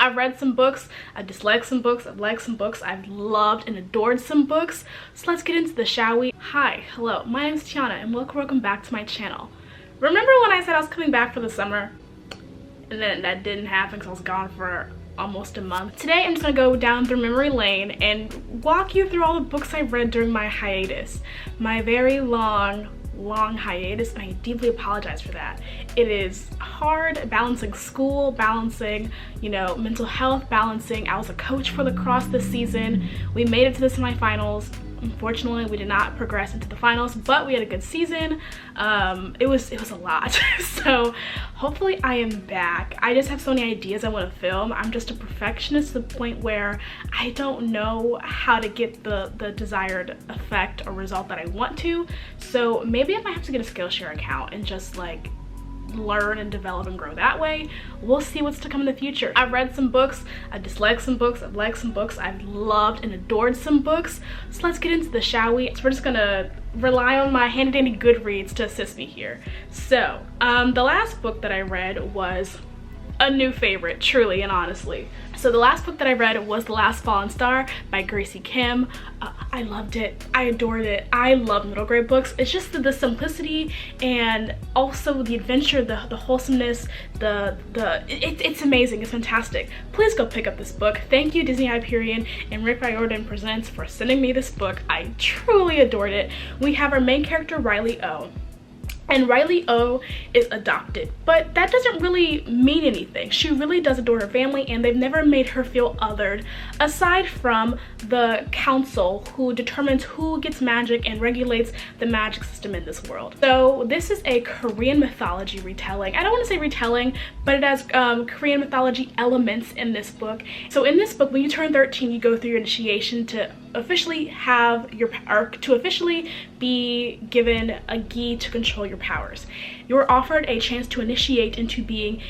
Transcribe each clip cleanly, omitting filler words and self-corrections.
I've read some books, I've disliked some books, I've liked some books, I've loved and adored some books. So let's get into this, shall we? Hi, hello, my name is Tiana and welcome back to my channel. Remember when I said I was coming back for the summer? And then that didn't happen because I was gone for almost a month. Today I'm just gonna go down through memory lane and walk you through all the books I read during my hiatus. My very long hiatus, and I deeply apologize for that. It is hard balancing school, balancing, you know, mental health, balancing. I was a coach for lacrosse this season. We made it to the semifinals. Unfortunately, we did not progress into the finals, but we had a good season. It was a lot. So hopefully I am back. I just have so many ideas I want to film. I'm just a perfectionist to the point where I don't know how to get the desired effect or result that I want to. So maybe I might have to get a Skillshare account and just like learn and develop and grow that way. We'll see what's to come in the future. I've read some books, I've disliked some books, I've liked some books, I've loved and adored some books. So let's get into this, shall we? So we're just gonna rely on my handy dandy Goodreads to assist me here. So the last book that I read was a new favorite, truly and honestly. So the last book that I read was The Last Fallen Star by Gracie Kim. I loved it, I adored it. I love middle grade books. It's just the simplicity and also the adventure, the wholesomeness, it's amazing, it's fantastic. Please go pick up this book. Thank you Disney Hyperion and Rick Riordan Presents for sending me this book. I truly adored it. We have our main character Riley O. And Riley O is adopted, but that doesn't really mean anything. She really does adore her family and they've never made her feel othered aside from the council who determines who gets magic and regulates the magic system in this world. So this is a Korean mythology retelling. I don't want to say retelling, but it has Korean mythology elements in this book. So in this book, when you turn 13, you go through your initiation to officially have your to officially be given a gi to control your powers. You're offered a chance to initiate into being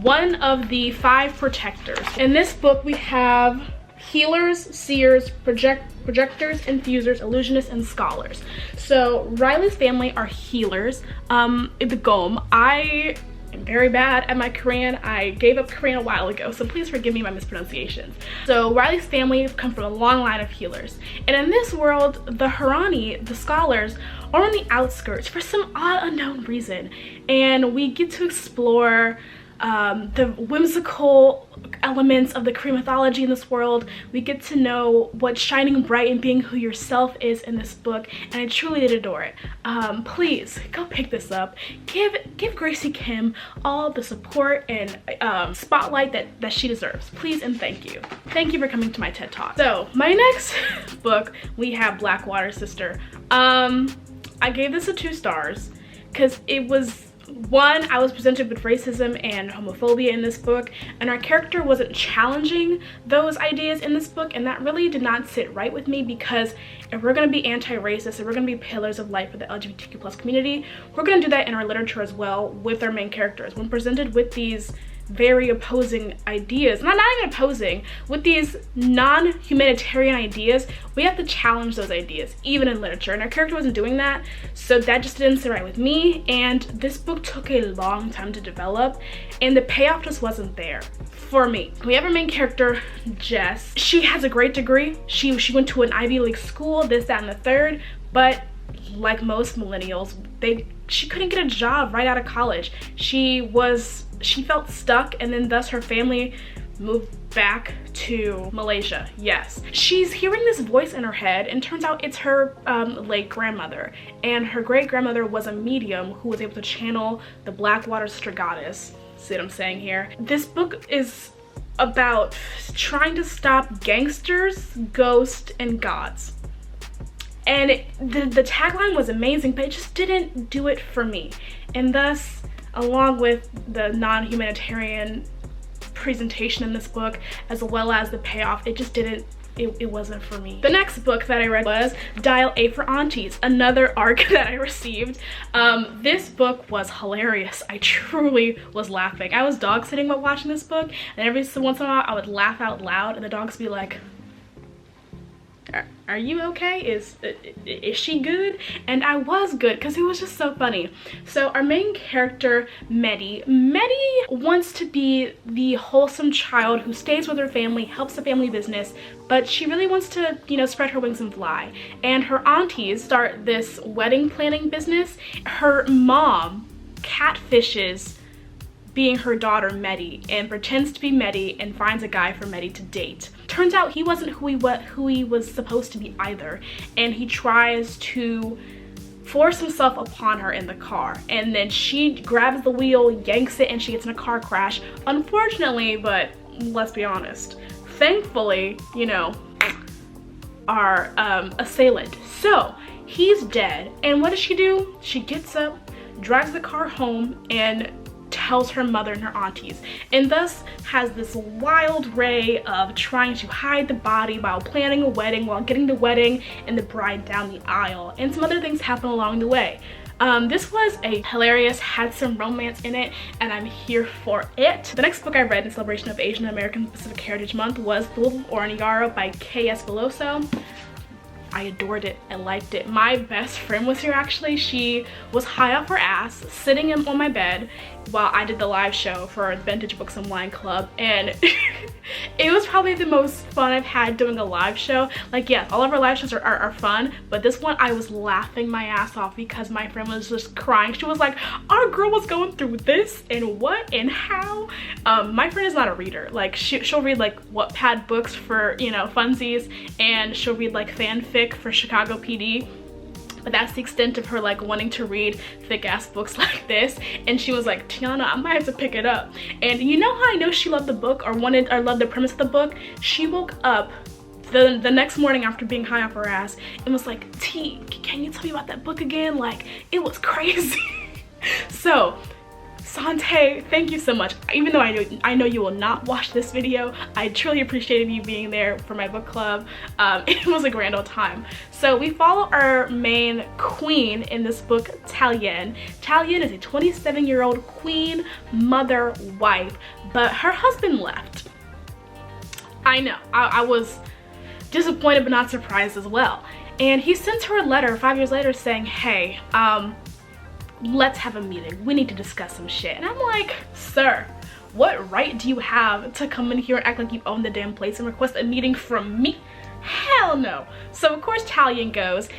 one of the 5 protectors. In this book we have healers, seers, projectors, infusers, illusionists, and scholars. So Riley's family are healers. The Gom. I am very bad at my Korean. I gave up Korean a while ago, so please forgive me my mispronunciations. So Riley's family come from a long line of healers. And in this world, the Harani, the scholars, are on the outskirts for some odd unknown reason. And we get to explore the whimsical elements of the Korean mythology in this world. We get to know what shining bright and being who yourself is in this book, and I truly did adore it. Please go pick this up. Give Gracie Kim all the support and spotlight that she deserves. Please and thank you. Thank you for coming to my TED Talk. So my next book, we have Blackwater Sister. I gave this a 2 stars because it was, one, I was presented with racism and homophobia in this book, and our character wasn't challenging those ideas in this book, and that really did not sit right with me, because if we're going to be anti-racist, if we're going to be pillars of light for the LGBTQ+ community, we're going to do that in our literature as well with our main characters. When presented with these very opposing ideas, not even opposing, with these non-humanitarian ideas, we have to challenge those ideas, even in literature, and our character wasn't doing that, so that just didn't sit right with me. And this book took a long time to develop, and the payoff just wasn't there for me. We have our main character, Jess. She has a great degree. She went to an Ivy League school, this, that, and the third, but like most millennials, she couldn't get a job right out of college. She felt stuck, and then thus her family moved back to Malaysia. Yes, she's hearing this voice in her head, and turns out it's her late grandmother, and her great grandmother was a medium who was able to channel the Blackwater Stragatus. See what I'm saying here? This book is about trying to stop gangsters, ghosts, and gods. And the tagline was amazing, but it just didn't do it for me. And thus, along with the non-humanitarian presentation in this book, as well as the payoff, it wasn't for me. The next book that I read was Dial A for Aunties, another arc that I received. This book was hilarious. I truly was laughing. I was dog sitting while watching this book, and every once in a while I would laugh out loud, and the dogs would be like, are you okay? Is she good? And I was good because it was just so funny. So our main character, Mehdi wants to be the wholesome child who stays with her family, helps the family business, but she really wants to, you know, spread her wings and fly. And her aunties start this wedding planning business. Her mom catfishes being her daughter Mehdi and pretends to be Mehdi and finds a guy for Mehdi to date. Turns out he wasn't who he was supposed to be either, and he tries to force himself upon her in the car, and then she grabs the wheel, yanks it, and she gets in a car crash. Unfortunately, but let's be honest, thankfully, you know, our assailant, so he's dead. And what does she do? She gets up, drives the car home, and tells her mother and her aunties, and thus has this wild ray of trying to hide the body while planning a wedding, while getting the wedding and the bride down the aisle, and some other things happen along the way. This was a hilarious, had some romance in it, and I'm here for it. The next book I read in celebration of Asian American Pacific Heritage Month was Wolf of Oren-Yaro by K.S. Veloso. I adored it. I liked it. My best friend was here actually. She was high off her ass, sitting on my bed while I did the live show for Vintage Books and Wine Club, and it was probably the most fun I've had doing a live show. Like, yes, all of our live shows are fun, but this one I was laughing my ass off because my friend was just crying. She was like, our girl was going through this and what and how. My friend is not a reader. Like, she'll read like Wattpad books for, you know, funsies, and she'll read like fanfic for Chicago PD. But that's the extent of her like wanting to read thick ass books like this. And she was like, Tiana, I might have to pick it up. And you know how I know she loved the book or loved the premise of the book? She woke up the next morning after being high off her ass and was like, T, can you tell me about that book again? Like, it was crazy. So Sante, thank you so much. Even though I know you will not watch this video, I truly appreciated you being there for my book club. It was a grand old time. So we follow our main queen in this book, Talien. Talien is a 27-year-old queen, mother, wife, but her husband left. I know, I was disappointed but not surprised as well. And he sends her a letter 5 years later saying, hey, let's have a meeting. We need to discuss some shit. And I'm like, sir, what right do you have to come in here and act like you own the damn place and request a meeting from me? Hell no. So of course Talien goes,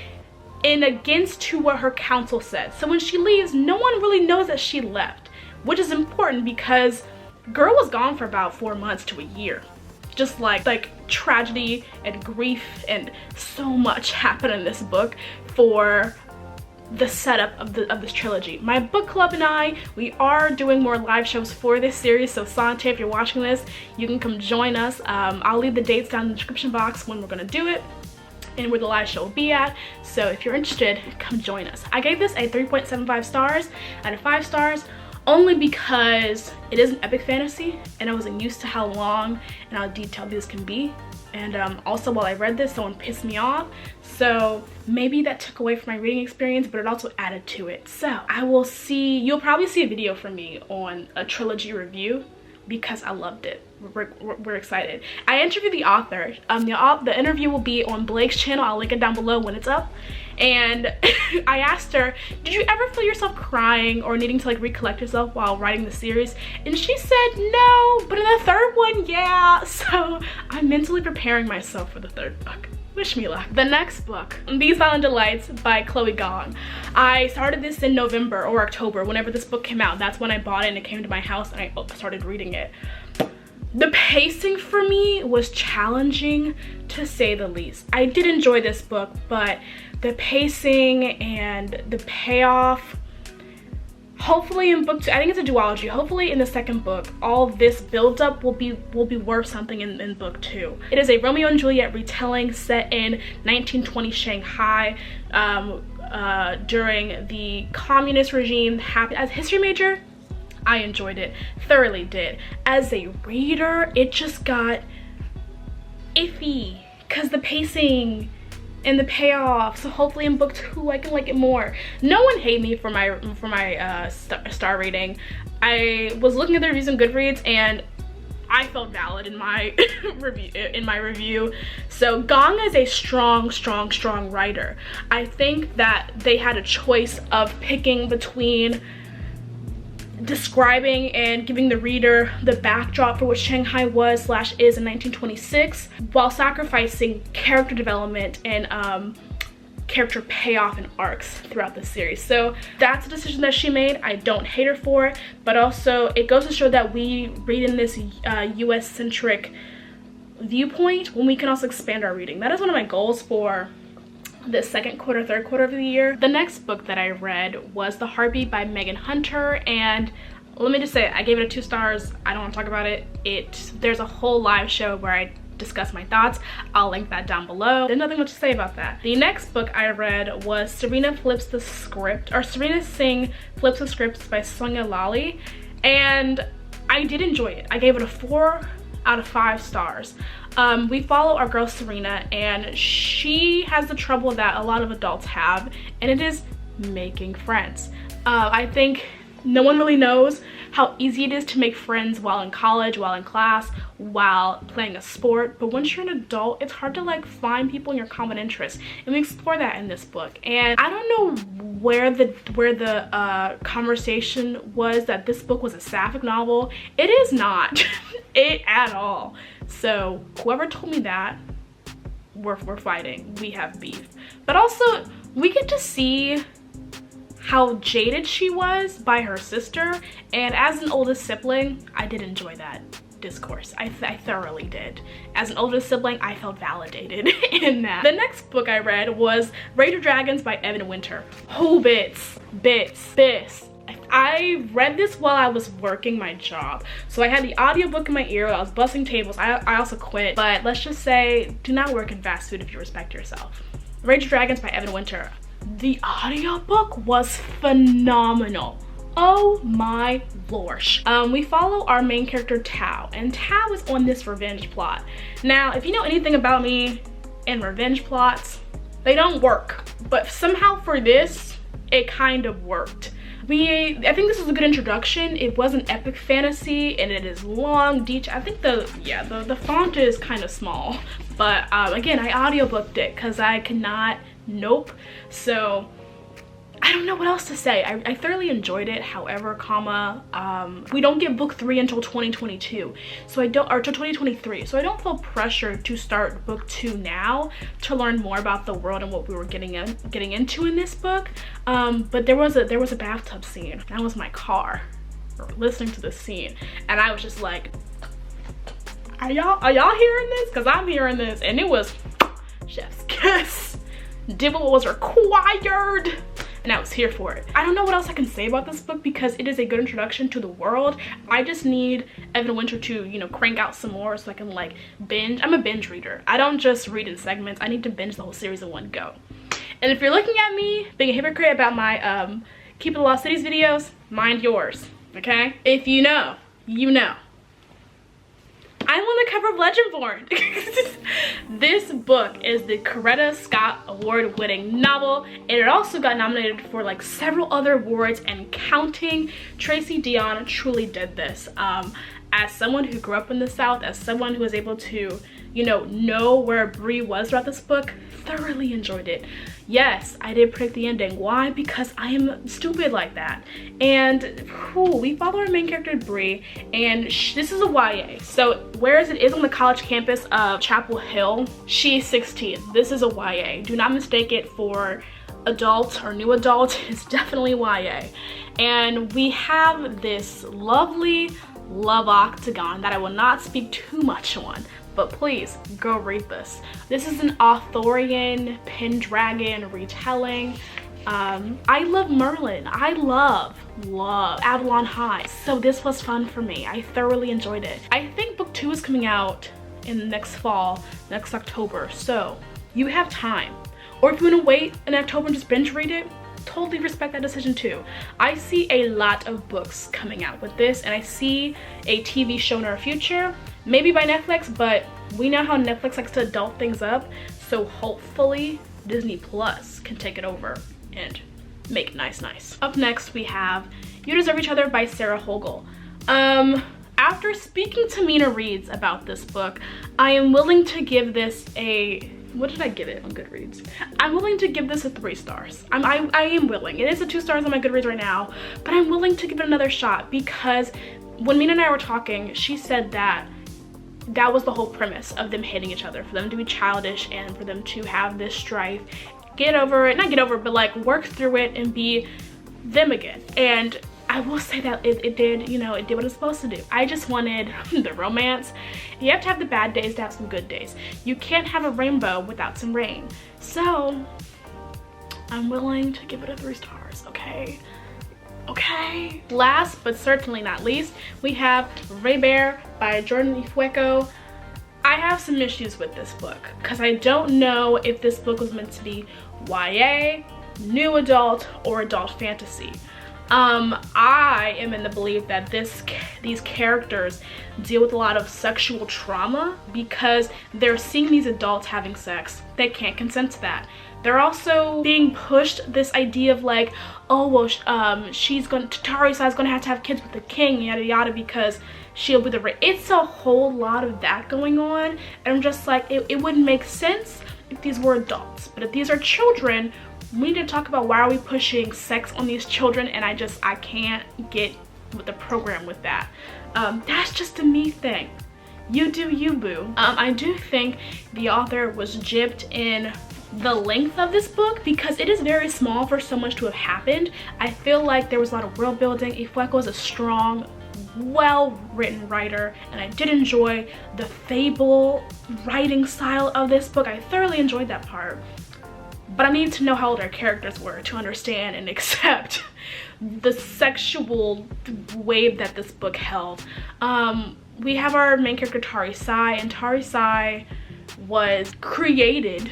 and against to what her counsel said. So when she leaves, no one really knows that she left, which is important because girl was gone for about 4 months to a year. Just like tragedy and grief and so much happened in this book for the setup of this trilogy. My book club and we are doing more live shows for this series, so Sante, if you're watching this, you can come join us. I'll leave the dates down in the description box when we're gonna do it and where the live show will be at, so if you're interested, come join us. I gave this a 3.75 stars out of 5 stars only because it is an epic fantasy and I wasn't used to how long and how detailed this can be. And also while I read this, someone pissed me off, so maybe that took away from my reading experience, but it also added to it. So I will see, you'll probably see a video from me on a trilogy review because I loved it. We're excited. I interviewed the author. The interview will be on Blake's channel. I'll link it down below when it's up. And I asked her, did you ever feel yourself crying or needing to like recollect yourself while writing the series? And she said no, but in the third one, yeah. So I'm mentally preparing myself for the third book. Wish me luck. The next book, These Violent Delights by Chloe Gong. I started this in November or October, whenever this book came out. That's when I bought it and it came to my house and I started reading it. The pacing for me was challenging, to say the least. I did enjoy this book, but the pacing and the payoff, hopefully in book 2, I think it's a duology, hopefully in the second book, all this build-up will be worth something in book 2. It is a Romeo and Juliet retelling set in 1920 Shanghai during the communist regime. As a history major, I enjoyed it, thoroughly did. As a reader, it just got iffy because the pacing and the payoff. So hopefully in book 2 I can like it more. No one hate me for my star rating. I was looking at the reviews on Goodreads and I felt valid in my review. So Gong is a strong writer. I think that they had a choice of picking between describing and giving the reader the backdrop for what Shanghai was / is in 1926, while sacrificing character development and character payoff and arcs throughout the series. So that's a decision that she made. I don't hate her for it, but also it goes to show that we read in this US-centric viewpoint when we can also expand our reading. That is one of my goals for the second quarter, third quarter of the year. The next book that I read was The Harpy by Megan Hunter, and let me just say, I gave it a 2 stars. I don't want to talk about it. There's a whole live show where I discuss my thoughts. I'll link that down below. There's nothing much to say about that. The next book I read was Serena Singh Flips the Scripts by Sonia Lally, and I did enjoy it. I gave it a 4 out of 5 stars. We follow our girl Serena, and she has the trouble that a lot of adults have, and it is making friends. I think no one really knows how easy it is to make friends while in college, while in class, while playing a sport, but once you're an adult, it's hard to like find people in your common interests, and we explore that in this book. And I don't know where the conversation was that this book was a sapphic novel. It is not it at all. So whoever told me that, we're fighting. We have beef. But also we get to see how jaded she was by her sister, and as an oldest sibling, I did enjoy that discourse. I thoroughly did. As an oldest sibling, I felt validated in that. The next book I read was Raider Dragons by Evan Winter. Oh, bits. I read this while I was working my job. So I had the audiobook in my ear, I was bussing tables, I also quit. But let's just say, do not work in fast food if you respect yourself. Raider Dragons by Evan Winter. The audiobook was phenomenal. Oh my lorsh. We follow our main character Tao, and Tao is on this revenge plot. Now, if you know anything about me and revenge plots, they don't work. But somehow for this, it kind of worked. I think this is a good introduction. It was an epic fantasy, and it is long, detailed. I think the font is kind of small, but again, I audiobooked it because I could not. Nope. So I don't know what else to say. I thoroughly enjoyed it. However, we don't get book 3 until 2022, or till 2023. So I don't feel pressured to start book 2 now to learn more about the world and what we were getting into in this book. But there was a bathtub scene. That was my car listening to the scene, and I was just like, are y'all hearing this? Because I'm hearing this, and it was chef's kiss. Did what was required, and I was here for it. I don't know what else I can say about this book because it is a good introduction to the world. I just need Evan Winter to, you know, crank out some more so I can like binge. I'm a binge reader. I don't just read in segments. I need to binge the whole series in one go. And if you're looking at me being a hypocrite about my Keep the Lost Cities videos, mind yours, okay? If you know, you know. I'm on the cover of Legendborn. This book is the Coretta Scott Award-winning novel, and it also got nominated for like several other awards and counting. Tracy Deonn truly did this. As someone who grew up in the South, as someone who was able to, you know where Bree was throughout this book, thoroughly enjoyed it. Yes, I did predict the ending. Why? Because I am stupid like that. And we follow our main character Bree, and this is a YA. So whereas it is on the college campus of Chapel Hill, she's 16. This is a YA. Do not mistake it for adult or new adult. It's definitely YA. And we have this lovely love octagon that I will not speak too much on, but please go read this. This is an Arthurian Pendragon retelling. I love Merlin. I love Avalon High. So this was fun for me. I thoroughly enjoyed it. I think book 2 is coming out in next fall, next October. So you have time. Or if you want to wait in October and just binge read it, totally respect that decision too. I see a lot of books coming out with this, and I see a TV show in our future, maybe by Netflix, but we know how Netflix likes to adult things up, so hopefully Disney Plus can take it over and make it nice. Up next we have You Deserve Each Other by Sarah Hogel. After speaking to Mina Reeds about this book, I am willing to give this a, what did I give it on Goodreads? I'm willing to give this a 3 stars. I am willing. It is a 2 stars on my Goodreads right now, but I'm willing to give it another shot because when Mina and I were talking, she said that that was the whole premise of them hating each other, for them to be childish and for them to have this strife, get over it, not get over it, but like work through it and be them again. And I will say that it did, you know, it did what it's supposed to do. I just wanted the romance. You have to have the bad days to have some good days. You can't have a rainbow without some rain. So I'm willing to give it a 3 stars, okay? Okay. Last but certainly not least, we have Raybear by Jordan Ifueko. I have some issues with this book because I don't know if this book was meant to be YA, new adult, or adult fantasy. I am in the belief that these characters deal with a lot of sexual trauma because they're seeing these adults having sex. They can't consent to that. They're also being pushed this idea of like, oh well, Tari-san's gonna have to have kids with the king, yada yada, because she'll be the it's a whole lot of that going on, and I'm just like, it wouldn't make sense if these were adults, but if these are children, we need to talk about why are we pushing sex on these children, and I can't get with the program with that. That's just a me thing. You do you, boo. I do think the author was gypped in the length of this book because it is very small for so much to have happened. I feel like there was a lot of world building. Ifueko is a strong, well-written writer, and I did enjoy the fable writing style of this book. I thoroughly enjoyed that part. But I needed to know how old our characters were to understand and accept the sexual wave that this book held. We have our main character Tari-san, and Tari-san was created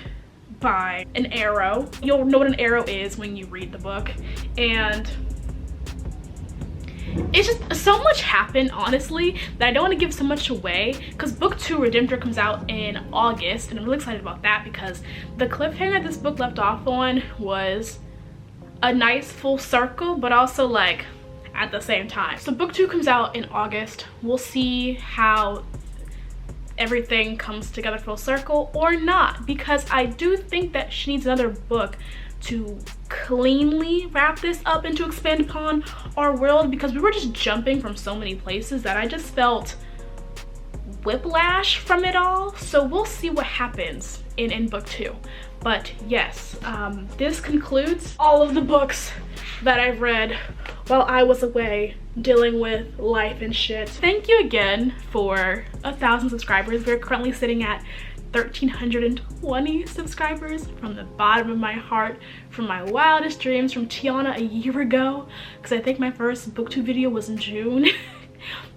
by an arrow. You'll know what an arrow is when you read the book, and it's just so much happened, honestly, that I don't want to give so much away because book 2 Redemptor comes out in August, and I'm really excited about that because the cliffhanger this book left off on was a nice full circle, but also like at the same time. So book 2 comes out in August. We'll see how everything comes together full circle or not, because I do think that she needs another book to cleanly wrap this up and to expand upon our world, because we were just jumping from so many places that I just felt whiplash from it all. So we'll see what happens in book 2. But yes, this concludes all of the books that I've read while I was away dealing with life and shit. Thank you again for 1,000 subscribers. We're currently sitting at 1,320 subscribers from the bottom of my heart, from my wildest dreams, from Tiana a year ago, because I think my first booktube video was in June.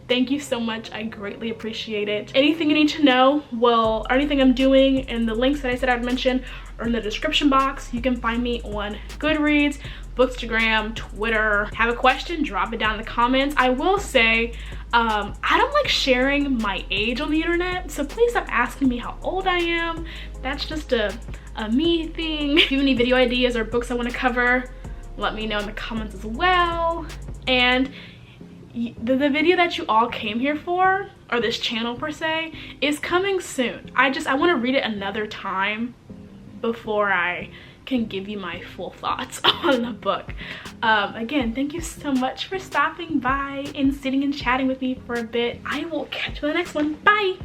Thank you so much. I greatly appreciate it. Anything you need to know, well, or anything I'm doing, and the links that I said I'd mention are in the description box. You can find me on Goodreads, Bookstagram, Twitter. Have a question, drop it down in the comments. I will say, I don't like sharing my age on the internet, so please stop asking me how old I am. That's just a me thing. If you have any video ideas or books I want to cover, let me know in the comments as well. And the video that you all came here for, or this channel per se, is coming soon. I want to read it another time before I can give you my full thoughts on the book. Again, thank you so much for stopping by and sitting and chatting with me for a bit. I will catch you in the next one. Bye.